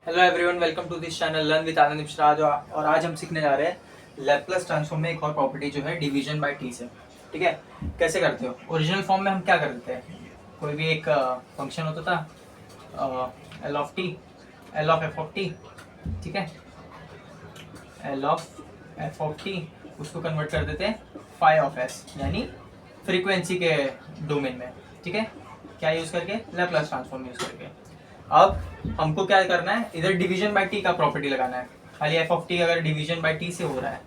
Hello everyone, welcome to this channel learn with Anand Mishra. और आज हम सीखने जा रहे हैं लैप्लास ट्रांसफॉर्म में एक और प्रॉपर्टी जो है डिवीजन बाय टी से। ठीक है, कैसे करते हो? ओरिजिनल फॉर्म में हम क्या करते हैं, कोई भी एक फंक्शन होता था L of T, L of f of T. ठीक है, L of f of T, उसको कन्वर्ट कर देते हैं फाई ऑफ एस, यानी फ्रीक्वेंसी के डोमेन में। ठीक है, क्या यूज़ करके? लैप्लास ट्रांसफॉर्म यूज़ करके। अब हमको क्या करना है, इधर डिवीजन बाय टी का प्रॉपर्टी लगाना है। खाली एफ ऑफ टी अगर डिवीजन बाय टी से हो रहा है,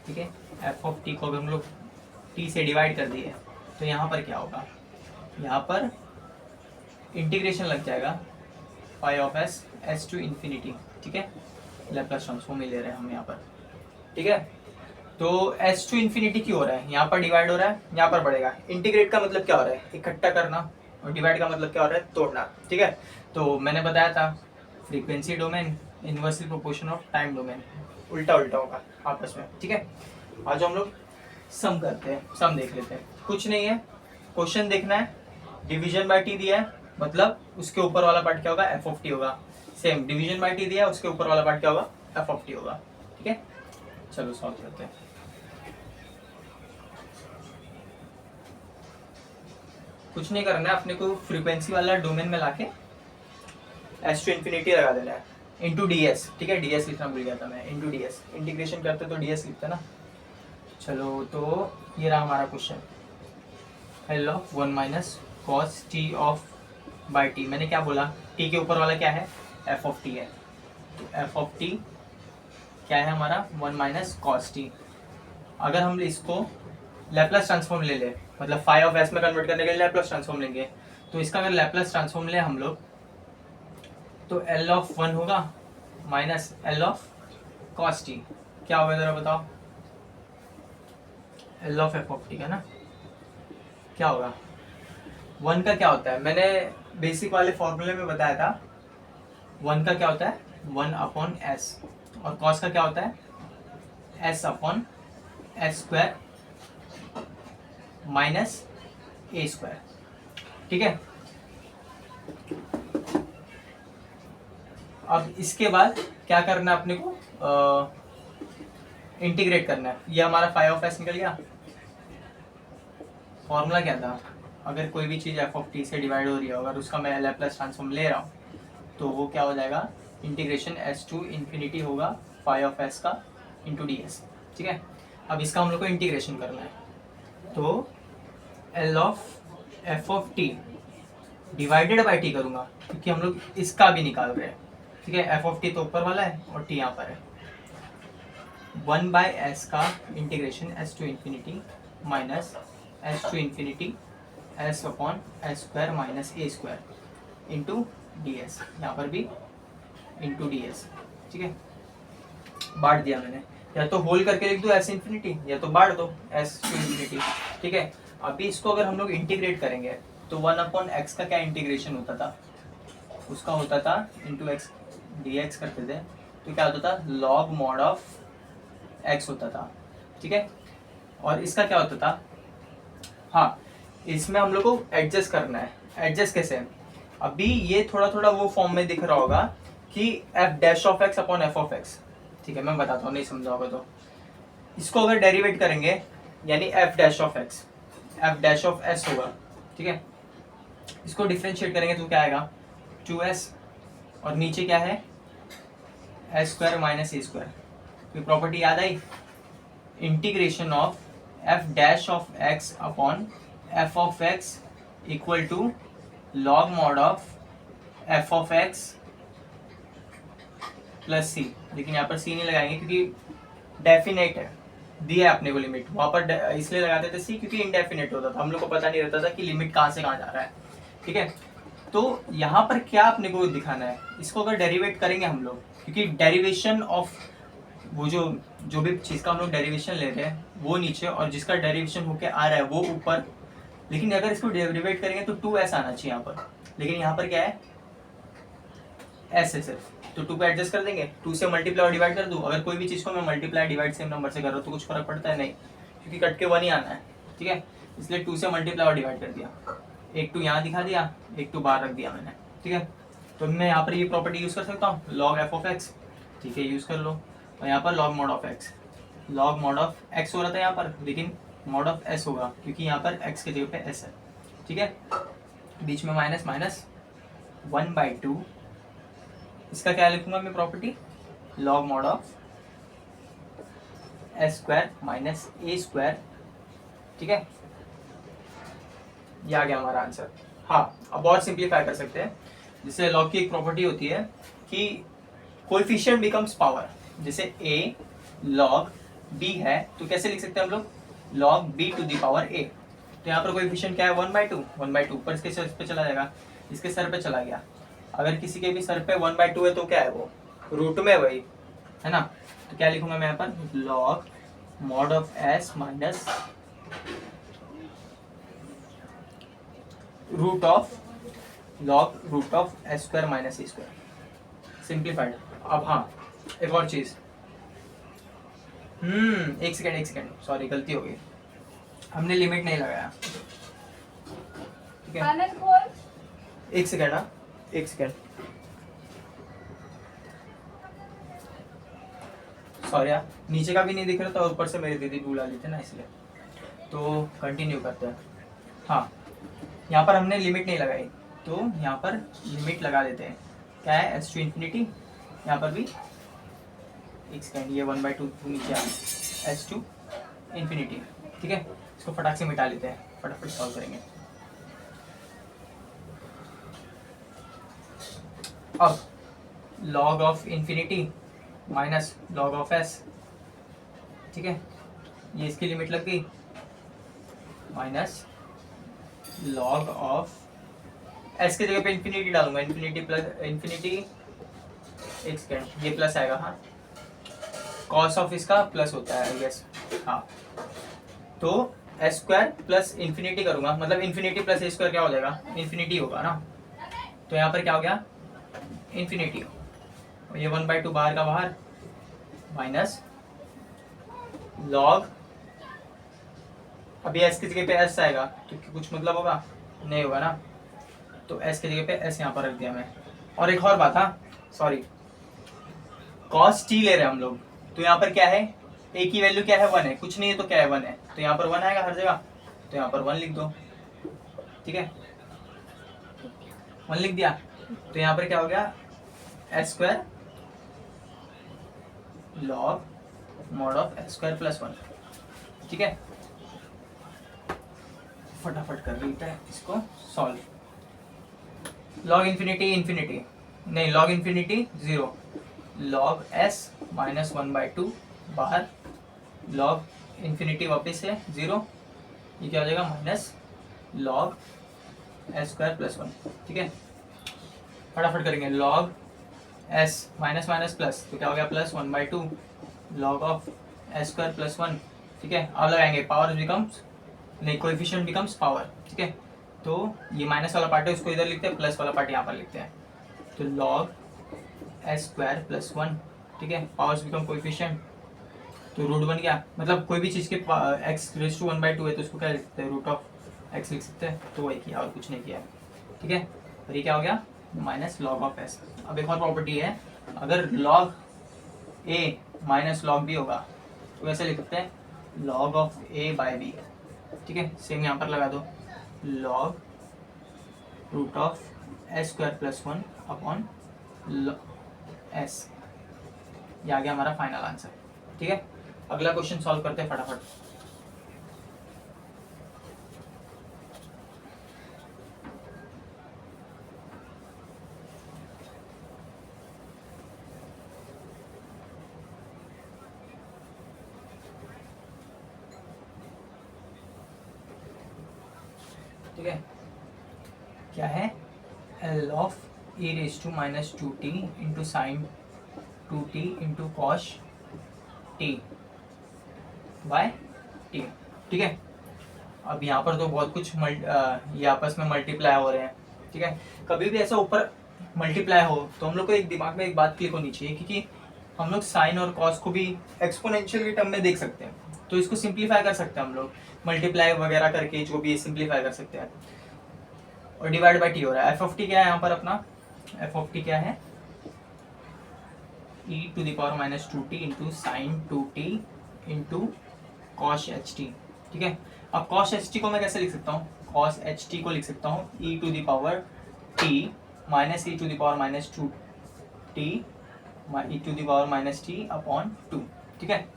ठीक है, एफ ऑफ टी को अगर हम लोग टी से डिवाइड कर दिए तो यहाँ पर क्या होगा, यहाँ पर इंटीग्रेशन लग जाएगा phi of s s to infinity. ठीक है, लैप्लास ट्रांसफॉर्म ही ले रहे हैं हम यहाँ पर। ठीक है, तो एस टू इन्फिनिटी क्यों हो रहा है? यहाँ पर डिवाइड हो रहा है, यहाँ पर बढ़ेगा। इंटीग्रेट का मतलब क्या हो रहा है? इकट्ठा करना। और डिवाइड का मतलब क्या हो रहा है? तोड़ना। ठीक है, तो मैंने बताया था frequency domain inversely proportion of time domain, उल्टा उल्टा होगा आपस में। ठीक है, आज हम लोग सम करते हैं, सम देख लेते हैं। कुछ नहीं है, क्वेश्चन देखना है, डिवीजन बाय टी दिया है, मतलब उसके ऊपर वाला पार्ट क्या होगा? एफ ऑफ टी होगा। सेम डिवीजन बाय टी दिया है, उसके ऊपर वाला पार्ट क्या होगा? एफ ऑफ टी होगा। ठीक है, चलो सॉल्व करते हैं। कुछ नहीं करना है, अपने को फ्रीक्वेंसी वाला डोमेन में लाके एस टू इन्फिनिटी लगा देना है, इंटू डी एस। ठीक है, डी एस लिखना भूल गया था मैं, इंटू डी एस। इंटीग्रेशन करते तो डी एस लिखते ना। चलो, तो ये रहा हमारा question. L of one minus cos T of by T. मैंने क्या बोला? टी के ऊपर वाला क्या है? एफ ऑफ टी है। तो एफ ऑफ टी क्या है हमारा? One minus cos T. अगर हम इसको लैप्लास ट्रांसफॉर्म ले ले, मतलब फाई ऑफ एस में कन्वर्ट करने के लिए लैप्लास ट्रांसफॉर्म लेंगे, तो इसका अगर लैप्लास ट्रांसफॉर्म ले हम लोग, तो एल ऑफ वन होगा minus L of cos T. क्या होगा जरा बताओ? L of f of T का ना, क्या होगा? वन का क्या होता है? मैंने बेसिक वाले फॉर्मूले में बताया था, वन का क्या होता है? One upon s. और कॉस का क्या होता है? S upon s square minus a square. ठीक है, अब इसके बाद क्या करना है अपने को? इंटीग्रेट करना है। ये हमारा फाई ऑफ एस निकल गया। फॉर्मूला क्या था? अगर कोई भी चीज़ एफ ऑफ टी से डिवाइड हो रही है, अगर उसका मैं लैप्लास ट्रांसफॉर्म ले रहा हूँ, तो वो क्या हो जाएगा? इंटीग्रेशन एस टू इन्फिनिटी होगा फाई ऑफ एस का इंटू डी एस। ठीक है, अब इसका हम लोग को इंटीग्रेशन करना है, तो L of f of t divided by T करूँगा, क्योंकि हम लोग इसका भी निकाल रहे हैं। ठीक है, एफ ऑफ टी तो ऊपर वाला है और टी यहाँ पर है। वन बाय एस का integration s to infinity minus s to infinity s upon s square minus a square into d s. यहाँ पर भी इंटू डी एस। ठीक है, बांट दिया मैंने, या तो होल करके लिख दो एस इन्फिनिटी, या तो बांट दो एस टू इन्फिनिटी। ठीक है, अभी इसको अगर हम लोग इंटीग्रेट करेंगे तो वन अपॉन एक्स का क्या इंटीग्रेशन होता था? उसका होता था इंटू एक्स डी एक्स करते थे, तो क्या होता था? लॉग मॉड ऑफ एक्स होता था। ठीक है, और इसका क्या होता था? हाँ, इसमें हम लोग को एडजस्ट करना है। एडजस्ट कैसे? अभी ये थोड़ा थोड़ा वो फॉर्म में दिख रहा होगा कि F dash of x upon f of x. ठीक है, मैं बताता हूँ, नहीं समझा होगा तो। इसको अगर डेरिवेट करेंगे, यानी F dash of x, F dash of S होगा। ठीक है, इसको डिफ्रेंशिएट करेंगे तो क्या आएगा? 2s, और नीचे क्या है? S square minus a square. कोई प्रॉपर्टी याद आई? Integration of f dash of x upon f of x equal to log mod of f of x plus c. लेकिन यहाँ पर सी नहीं लगाएंगे क्योंकि डेफिनेट है, दिया है अपने को लिमिट। वहाँ पर इसलिए लगाते थे सी क्योंकि इनडेफिनेट होता था, हम लोग को पता नहीं रहता था कि लिमिट कहाँ से कहाँ जा रहा है। ठीक है, तो यहाँ पर क्या अपने को दिखाना है? इसको अगर डेरिवेट करेंगे हम लोग, क्योंकि डेरिवेशन ऑफ वो जो भी चीज़ का हम लोग डेरिवेशन ले रहे हैं वो नीचे, और जिसका डेरिवेशन होके आ रहा है वो ऊपर। लेकिन अगर इसको डेरिवेट करेंगे तो 2s आना चाहिए यहाँ पर, लेकिन यहाँ पर क्या है? s है सिर्फ, तो 2 को एडजस्ट कर देंगे। 2 से मल्टीप्लाई और डिवाइड कर दूँ। अगर कोई भी चीज़ को मैं मल्टीप्लाई डिवाइड सेम नंबर से कर रहा हूँ तो कुछ फर्क पड़ता है? नहीं, क्योंकि कट के 1 ही आना है। ठीक है, इसलिए 2 से मल्टीप्लाई और डिवाइड कर दिया। एक 2 यहाँ दिखा दिया, एक 2 बाहर रख दिया मैंने। ठीक है, तो मैं यहाँ पर ये प्रॉपर्टी यूज़ कर सकता हूँ log f ऑफ x, ठीक है यूज़ कर लो। और यहाँ पर log mod of x, log mod of x हो रहा था यहाँ पर, लेकिन mod ऑफ s होगा क्योंकि यहाँ पर x के जगह पे s है, ठीक है। बीच में माइनस माइनस 1/2, इसका क्या लिखूंगा मैं property, log mod of s square minus a square, ठीक है। ये आ गया हमारा आंसर। हाँ, अब और सिंप्लीफाई कर सकते हैं। जैसे लॉग की एक प्रॉपर्टी होती है कि कोएफिशिएंट बिकम्स पावर, जैसे a log b है तो कैसे लिख सकते हैं हम लोग, log b to the power a। तो यहाँ पर कोएफिशिएंट क्या है 1/2, 1/2 पर इसके सर पे चला जाएगा, इसके सर पे चला गया। अगर किसी के भी सर पे 1/2 है तो क्या है वो रूट में वही है ना। तो क्या लिखूंगा मैं यहाँ पर, log mod of s minus root of s square minus a square, simplified. अब हाँ, एक और चीज, एक सेकेंड सॉरी गलती हो गई, हमने लिमिट नहीं लगाया, ठीक है। एक सेकेंड, हाँ एक सेकेंड, सॉरी यार, नीचे का भी नहीं दिख रहा था, ऊपर से मेरी दीदी बुला ली थी ना इसलिए। तो कंटिन्यू करते हैं। हाँ, यहाँ पर हमने लिमिट नहीं लगाई, तो यहाँ पर लिमिट लगा देते हैं। क्या है, s टू इन्फिनिटी, यहाँ पर भी एक सेकेंड, ये 1/2 नीचे आ, s टू इन्फिनिटी, ठीक है। इसको फटाक से मिटा लेते हैं, फटाफट सॉल्व करेंगे। अब log of infinity minus log of s, ठीक है, ये इसकी लिमिट लग गई, माइनस log ऑफ s के जगह पे इन्फिनिटी डालूंगा, इन्फिनिटी प्लस इन्फिनिटी, एक सेकेंड ये प्लस आएगा, हाँ कॉस ऑफ इसका प्लस होता है आई गेस, हाँ। तो s स्क्वायर प्लस इन्फिनिटी करूंगा, मतलब इन्फिनिटी प्लस a स्क्वायर क्या हो जाएगा, इन्फिनिटी होगा ना। तो यहाँ पर क्या हो गया, इन्फिनिटी, और ये 1/2 बाहर का बाहर, माइनस लॉग, अभी s की जगह पे s आएगा तो कुछ मतलब होगा, नहीं होगा ना। तो s की जगह पे s यहाँ पर रख दिया मैं। और एक और बात, हाँ सॉरी, cos t ले रहे हैं हम लोग, तो यहाँ पर क्या है, a की वैल्यू क्या है 1 है, कुछ नहीं है तो क्या है 1 है, तो यहाँ पर 1 आएगा हर जगह, तो यहाँ पर 1 लिख दो, ठीक है 1 लिख दिया। तो यहाँ पर क्या हो गया, s square log mod of s square plus 1, ठीक है। फटाफट कर लेते हैं इसको सॉल्व। लॉग इन्फिनिटी इन्फिनिटी नहीं, log infinity 0, log s minus 1/2 बाहर, लॉग इन्फिनिटी वापस से 0, ये क्या हो जाएगा, minus log s square plus 1, ठीक है। फटाफट करेंगे, log s minus minus plus, तो क्या हो गया plus 1/2 log of s square plus 1, ठीक है। अब लगाएंगे, पावर बिकम्स नहीं, कोएफिशिएंट बिकम्स पावर, ठीक है। तो ये माइनस वाला पार्ट है उसको इधर लिखते हैं, प्लस वाला पार्ट यहाँ पर लिखते हैं। तो लॉग s स्क्वायर प्लस 1, ठीक है, पावर्स बिकम कोएफिशिएंट, तो रूट बन गया, मतलब कोई भी चीज़ के x रेज टू 1/2 है तो उसको क्या लिख सकते हैं, रूट ऑफ x लिख सकते हैं। तो वही किया और कुछ नहीं किया, ठीक है। और ये क्या हो गया, माइनस लॉग ऑफ s। अब एक और प्रॉपर्टी है, अगर log a minus log b होगा तो वैसे लिख सकते हैं, log of a by b, ठीक है। सेम यहाँ पर लगा दो, log root of s square plus 1 upon s, ये आ गया हमारा फाइनल आंसर, ठीक है। अगला क्वेश्चन सॉल्व करते हैं फटाफट। ठीक है, क्या है, L of e raise to minus 2t into sine 2t into cosh t by t, ठीक है। अब यहाँ पर तो बहुत कुछ ये आपस में मल्टीप्लाई हो रहे हैं, ठीक है। कभी भी ऐसा ऊपर मल्टीप्लाई हो तो हम लोग को एक दिमाग में एक बात क्लिक होनी चाहिए, क्योंकि हम लोग साइन और कॉस को भी एक्सपोनेंशियल के टर्म में देख सकते हैं, तो इसको सिंप्लीफाई कर सकते हैं हम लोग, मल्टीप्लाई वगैरह करके जो भी सिंप्लीफाई कर सकते हैं। और डिवाइड बाई टी हो रहा है, एफ ऑफ टी क्या है यहाँ पर अपना, एफ ऑफ टी क्या है, e to the power minus two t into sine two t into cos h t. ठीक है, अब कॉश एच टी को मैं कैसे लिख सकता हूँ, कॉस एच टी को लिख सकता हूँ e to the power t minus e to the power minus two t e to the power minus t upon two. ठीक है,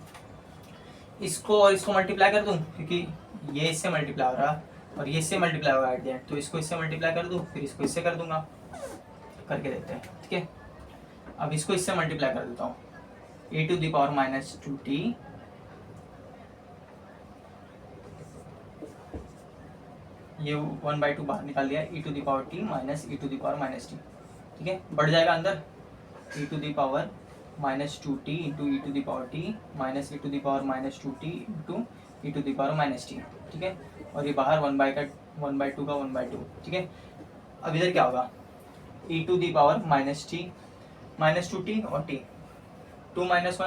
इसको और इसको मल्टीप्लाई कर दूं, क्योंकि ये इससे मल्टीप्लाई हो रहा और ये इससे मल्टीप्लाई होगा एट द एंड, तो इसको इससे मल्टीप्लाई कर दूं, फिर इसको इससे कर दूंगा, करके देखते हैं। ठीक है, अब इसको इससे मल्टीप्लाई कर देता हूँ, e to the power minus two t ये 1/2 बाहर निकाल दिया, e to the power t minus e to the power minus t. ठीक है, बढ़ जाएगा अंदर, e to the power minus two t into e to the power t minus e to the power minus two t into e to the power minus t. ठीक है, और ये बाहर 1/2 का 1/2। ठीक है, अब इधर क्या होगा, e to the power minus two t और टी, 2 माइनस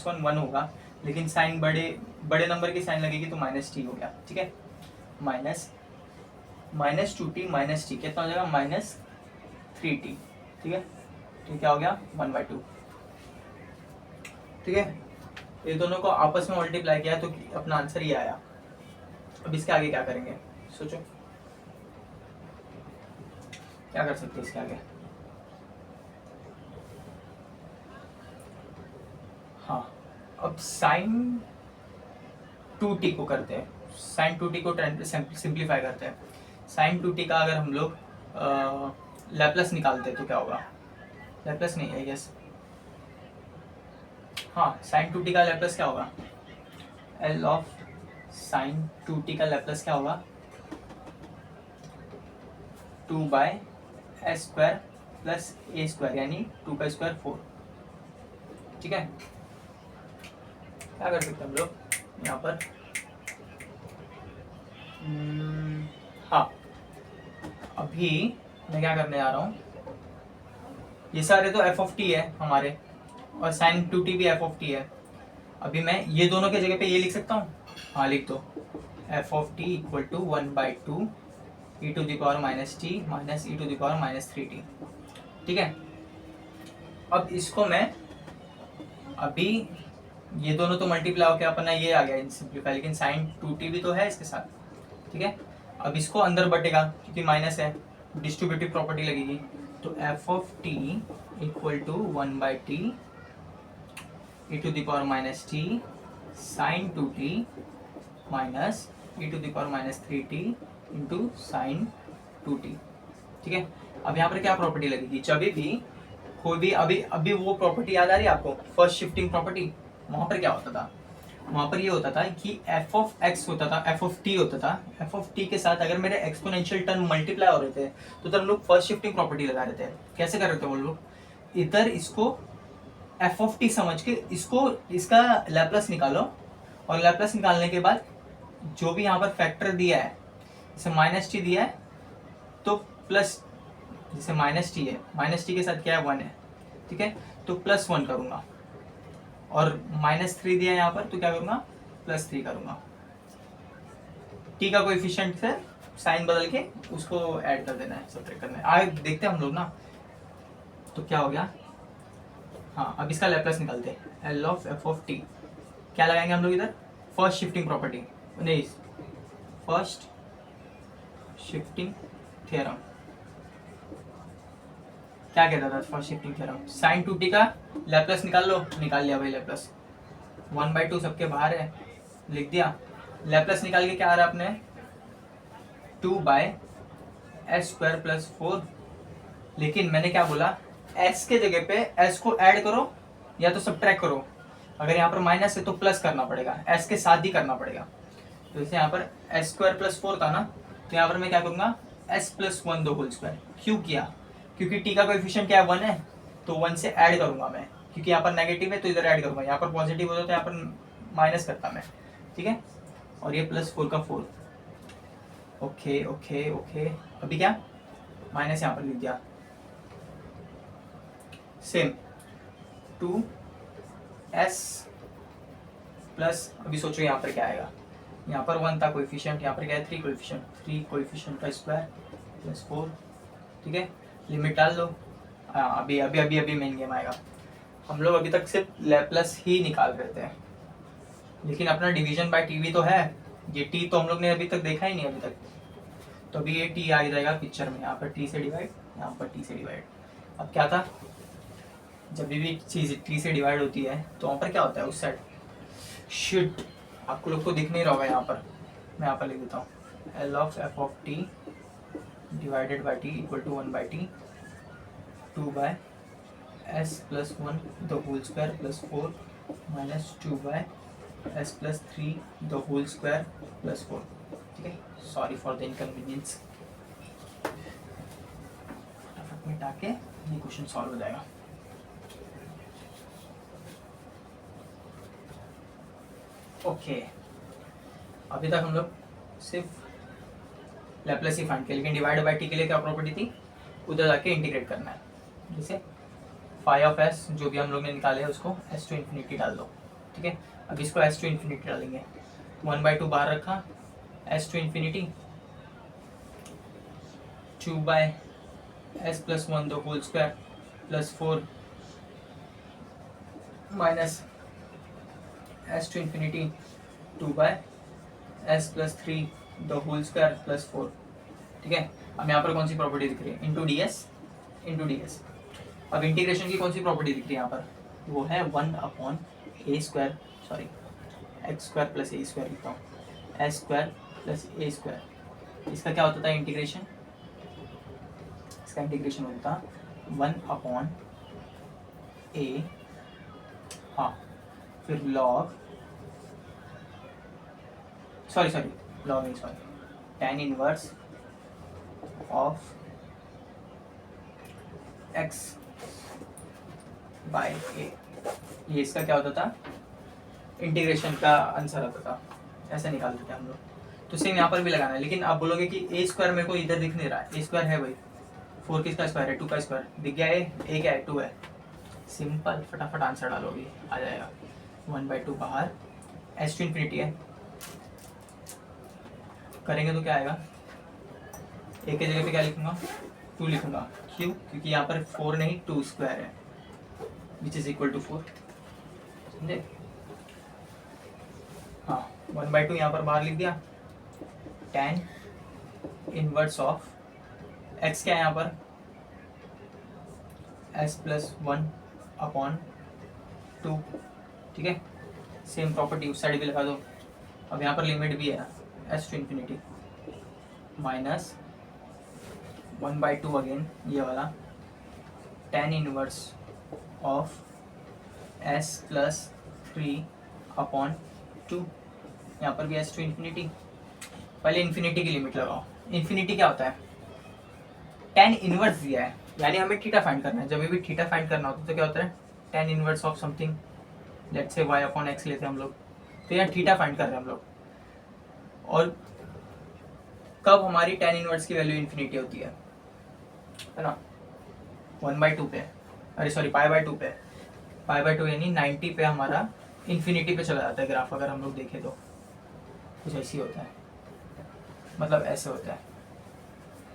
वन 1 होगा, लेकिन साइन बड़े नंबर की साइन लगेगी तो माइनस टी हो गया। ठीक है, minus two T minus T कितना हो जाएगा, माइनस 3t। ठीक है, तो क्या हो गया 1/2। ठीक है, ये दोनों को आपस में मल्टीप्लाई किया तो अपना आंसर ये आया। अब इसके आगे क्या करेंगे, सोचो क्या कर सकते हैं इसके आगे। हाँ, अब साइन 2t को करते हैं, साइन 2t को सिंप्लीफाई करते हैं। साइन 2t का अगर हम लोग लैप्लस निकालते हैं तो क्या होगा, लैप्लस नहीं है यस, हाँ साइन 2t का लैप्लस क्या होगा, एल ऑफ साइन 2t का लैप्लस क्या होगा, 2/s² प्लस a² यानी 2 का स्क्वायर 4। ठीक है, क्या कर सकते हैं हम लोग यहाँ पर, हाँ अभी मैं क्या करने जा रहा हूँ, ये सारे तो एफ ऑफ टी है हमारे और साइन 2t भी एफ ऑफ टी है। अभी मैं ये दोनों के जगह पे ये लिख सकता हूँ, हाँ लिख दो, f of t equal to 1/2 e to the power minus t minus e to the power minus 3t। ठीक है, अब इसको मैं अभी ये दोनों तो मल्टीप्लाई होकर अपना ये आ गया सिंप्लीफाई, लेकिन साइन 2t भी तो है इसके साथ। ठीक है, अब इसको अंदर बटेगा क्योंकि माइनस है, डिस्ट्रीब्यूटिव प्रॉपर्टी लगेगी, तो f of t equal to 1/t e to the power minus t sine 2t minus e to the power minus 3t into sine 2t। ठीक है, अब यहाँ पर क्या प्रॉपर्टी लगेगी, जब भी कोई भी अभी वो प्रॉपर्टी याद आ रही है आपको, फर्स्ट शिफ्टिंग प्रॉपर्टी, वहां पर क्या होता था, वहां पर ये होता था कि एफ ऑफ एक्स होता था, एफ ऑफ टी होता था, एफ ऑफ टी के साथ अगर मेरे एक्सपोनेंशियल टर्म मल्टीप्लाई हो रहे थे तो तब लोग फर्स्ट शिफ्टिंग प्रॉपर्टी लगा रहे थे। कैसे कर रहे थे वो लोग, इधर इसको एफ ऑफ टी समझ के इसको इसका लैप्लस निकालो, और लैप्लस निकालने के बाद जो भी यहाँ पर फैक्टर दिया है, जैसे माइनस टी दिया है तो प्लस, जैसे माइनस टी है, माइनस टी के साथ क्या है 1 है। ठीक है, तो +1 करूंगा, और -3 दिया है यहाँ पर तो क्या करूंगा, +3 करूंगा। टी का कोएफिशिएंट से साइन बदल के उसको ऐड कर देना है, सब्ट्रैक्ट करना है। आगे देखते हैं हम लोग ना, तो क्या हो गया, हाँ अब इसका लैप्लस निकालते हैं, L of f of T क्या लगाएंगे हम लोग इधर, फर्स्ट शिफ्टिंग प्रॉपर्टी, नहीं फर्स्ट शिफ्टिंग थ्योरम। क्या कहता था first shifting theorem, sign 2t का लैप्लस निकाल लो, निकाल लिया भाई लैप्लस, 1/2 सबके बाहर है, लिख दिया, लैप्लस निकाल के क्या आ रहा है अपने 2/s² प्लस 4। लेकिन मैंने क्या बोला, s के जगह पे s को ऐड करो या तो सब्ट्रैक्ट करो, अगर यहाँ पर माइनस है तो प्लस करना पड़ेगा, s के साथ ही करना पड़ेगा। तो जैसे यहाँ पर s² प्लस 4 था ना, तो यहाँ पर मैं क्या करूँगा s + 1 द होल स्क्वायर। क्यों किया, क्योंकि टी का कोएफिशिएंट क्या है 1 है, तो 1 से ऐड करूंगा मैं, क्योंकि यहाँ पर नेगेटिव है तो इधर ऐड करूंगा, यहाँ पर पॉजिटिव होता तो यहाँ पर माइनस करता मैं। ठीक है, और ये +4 का 4, ओके ओके ओके, अभी क्या माइनस यहाँ पर लिख दिया, सेम 2s प्लस, अभी सोचो यहाँ पर क्या आएगा, यहाँ पर 1 था कोएफिशिएंट, यहाँ पर क्या है 3 कोएफिशिएंट, 3 कोएफिशिएंट का स्क्वायर प्लस 4 ठीक है, लिमिट डाल दो। अभी अभी अभी अभी मेन गेम आएगा। हम लोग अभी तक सिर्फ लैप्लस ही निकाल रहे थे, लेकिन अपना डिवीजन बाय टीवी तो है, ये टी तो हम लोग ने अभी तक देखा ही नहीं अभी तक। तो अभी ये टी आ जाएगा पिक्चर में, यहाँ पर टी से डिवाइड, यहाँ पर टी से डिवाइड। अब क्या था, जब भी चीज़ टी से डिवाइड होती है तो वहाँ पर क्या होता है उस साइड, शिट आपको लोग को दिख नहीं रहा होगा यहाँ पर, मैं यहाँ पर लिख देता हूँ L of f of t divided by t equal to 1 by t 2 by s plus 1 the whole square plus 4 minus 2 by s plus 3 the whole square plus 4। ठीक है, सॉरी फॉर द इनकन्वीनियंस। फटाफट मिटा के ये question solve हो जाएगा। Okay, अभी तक हम लोग सिर्फ लैप्लेस ही फाइंड किया, लेकिन डिवाइड बाई टी के लिए क्या प्रॉपर्टी थी, उधर जाके इंटीग्रेट करना है। जैसे फाई ऑफ एस जो भी हम लोग ने निकाले है उसको एस टू इन्फिनिटी डाल दो। ठीक है, अब इसको एस टू इन्फिनिटी डालेंगे, 1/2 बाहर रखा, s to infinity 2 by s plus 1 the whole square plus 4 minus s to infinity 2 by s plus 3 the whole square plus 4। ठीक है, अब यहाँ पर कौन सी प्रॉपर्टी दिख रही है, into d S into d S. अब इंटीग्रेशन की कौन सी प्रॉपर्टी दिख रही है यहाँ पर, वो है 1/a square, sorry x square plus a square लिखता हूँ, s square plus a square. इसका क्या होता था इंटीग्रेशन, इसका इंटीग्रेशन होता 1/a, हाँ फिर लॉग, सॉरी लॉग नहीं, sorry tan inverse of x by a. ये इसका क्या होता था, इंटीग्रेशन का आंसर होता था, ऐसे निकालते थे हम लोग। तो सेम यहाँ पर भी लगाना है, लेकिन आप बोलोगे कि ए स्क्वायर मेरे को इधर दिख नहीं रहा है, ए स्क्वायर है भाई, 4 किसका स्क्वायर है, 2 का स्क्वायर दिख गया, ए क्या है 2 है, सिंपल फटाफट आंसर डालोगे आ जाएगा, 1/2 बाहर, एस टू इन्फिनिटी है, करेंगे तो क्या आएगा, ए के जगह पे क्या लिखूंगा 2 लिखूंगा, क्यों, क्योंकि यहाँ पर 4 नहीं 2 स्क्वायर है, विच इज इक्वल टू 4, समझे। हाँ 1/2 यहाँ पर बाहर लिख दिया, tan इनवर्स ऑफ x क्या है यहाँ पर, s प्लस 1/2। ठीक है, सेम प्रॉपर्टी उस साइड भी लगा दो। अब यहाँ पर लिमिट भी है s to infinity minus 1/2 again ये वाला, tan inverse of s plus 3/2, यहाँ पर भी s टू इन्फिनिटी। पहले इन्फिनिटी की लिमिट लगाओ, इन्फिनिटी क्या होता है, tan इनवर्स दिया है, यानी हमें थीटा फाइंड करना है, जब भी थीटा फाइंड करना होता है तो क्या होता है, tan inverse of something, let's say y/x लेते हैं हम लोग, तो यहाँ थीटा फाइंड कर रहे हैं हम लोग। और कब हमारी tan इनवर्स की वैल्यू इन्फिनिटी होती है ना, 1/2 पे, अरे सॉरी π/2 पे, π/2 यानी 90 पे हमारा इन्फिनिटी पे चला जाता है ग्राफ, अगर हम लोग देखें तो कुछ ऐसे ही होता है, मतलब ऐसे होता है,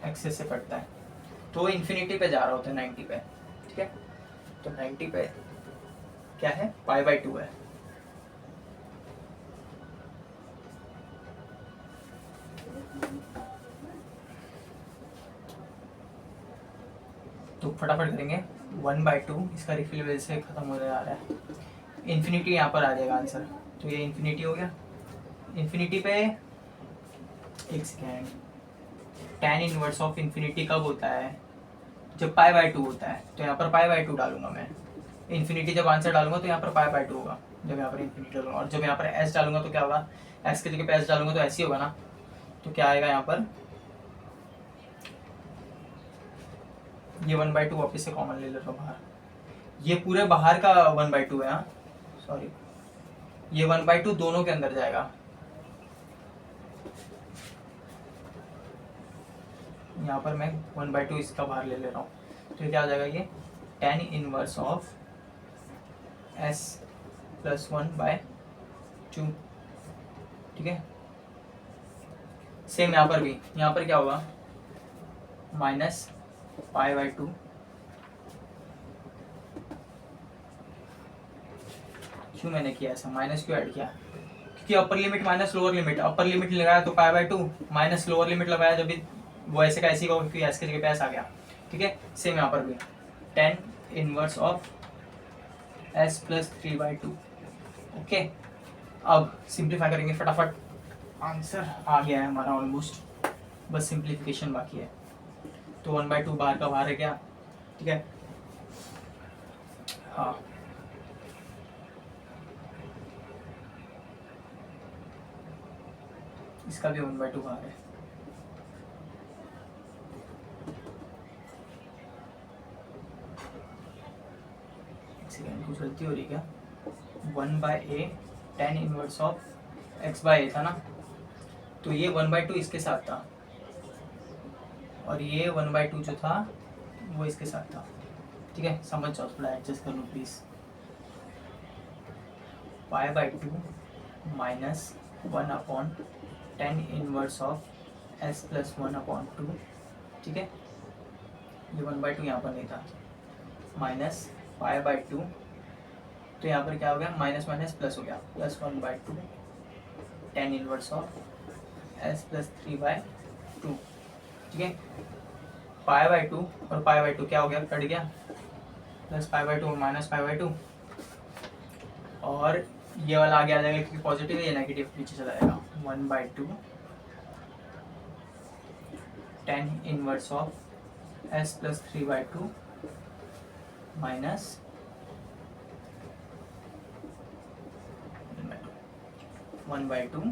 एक्सेस से कटता है, तो इन्फिनिटी पे जा रहा होता है 90 पे। ठीक है, तो 90 पे क्या है, π/2 है। तो फटाफट करेंगे, 1/2 इसका रिफिल वजह से खत्म होने आ रहा है, इन्फिनिटी यहाँ पर आ जाएगा आंसर, तो ये इन्फिनिटी हो गया। इन्फिनिटी पे एक second, tan inverse of infinity कब होता है, जब π/2 होता है, तो यहाँ पर π/2 डालूंगा मैं, इन्फिनिटी जब आंसर डालूंगा तो यहाँ पर π/2 होगा, जब यहाँ पर इन्फिनिटी डालूंगा, और जब यहाँ पर s डालूंगा तो क्या होगा, s की जगह पे s डालूंगा तो ऐसे ही होगा ना, तो क्या आएगा यहाँ पर, ये 1/2 वापस से कॉमन ले लेता हूँ बाहर, ये पूरे बाहर का 1/2 है, हाँ सॉरी, ये 1/2 दोनों के अंदर जाएगा, यहाँ पर मैं 1/2 इसका बाहर ले रहा हूँ, तो क्या आ जाएगा, ये tan inverse of s plus 1/2। ठीक है, सेम यहाँ पर भी, यहाँ पर क्या होगा, माइनस पाई/2 क्यों मैंने किया ऐसा, माइनस क्यों ऐड किया, क्योंकि upper limit minus lower limit, upper limit लगाया तो पाई/2 माइनस लोअर लिमिट लगाया जब भी वो ऐसे का ऐसी का, क्योंकि एस के जगह पे एस आ गया। ठीक है, सेम यहाँ पर भी tan inverse of s plus 3/2। Okay, अब सिंप्लीफाई करेंगे फटाफट, आंसर आ गया है हमारा ऑलमोस्ट, बस सिंप्लीफिकेशन बाकी है। तो 1/2 बाहर का बाहर है क्या, ठीक है, हाँ इसका भी 1/2 बाहर है। एक सेकेंड, कुछ गलती हो रही क्या, 1/a tan inverse of x/a था ना, तो ये 1/2 इसके साथ था और ये 1/2 जो था वो इसके साथ था। ठीक है, समझ जाओ, थोड़ा एडजस्ट कर लो प्लीज़। पाई/2 minus 1/tan inverse of s plus 1/2। ठीक है, ये 1/2 यहाँ पर नहीं था, माइनस पाई/2, तो यहाँ पर क्या हो गया, माइनस माइनस प्लस हो गया, plus 1/2 tan inverse of s plus 3/2। ठीक है, पाई/2 और पाई/2 क्या हो गया, कट गया, प्लस पाई/2 माइनस पाई/2, और ये वाला आगे आ जाएगा क्योंकि पॉजिटिव है, ये नेगेटिव नीचे चला जाएगा, 1/2 tan inverse of s plus 3/2 minus 1/2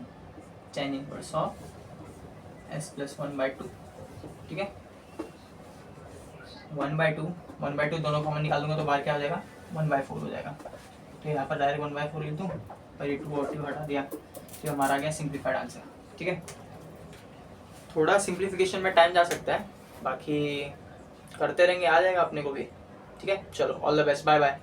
tan inverse of s plus 1/2। ठीक है, 1/2 दोनों कॉमन निकाल दूंगा तो बाहर क्या हो जाएगा, 1/4 हो जाएगा। तो यहाँ पर डायरेक्ट 1/4 लिख दूँ और ये 2 और 2 हटा दिया, तो हमारा आ गया सिंप्लीफाइड आंसर। ठीक है, थोड़ा सिंप्लीफिकेशन में टाइम जा सकता है, बाकी करते रहेंगे, आ जाएगा अपने को भी। ठीक है, चलो all the best, bye bye.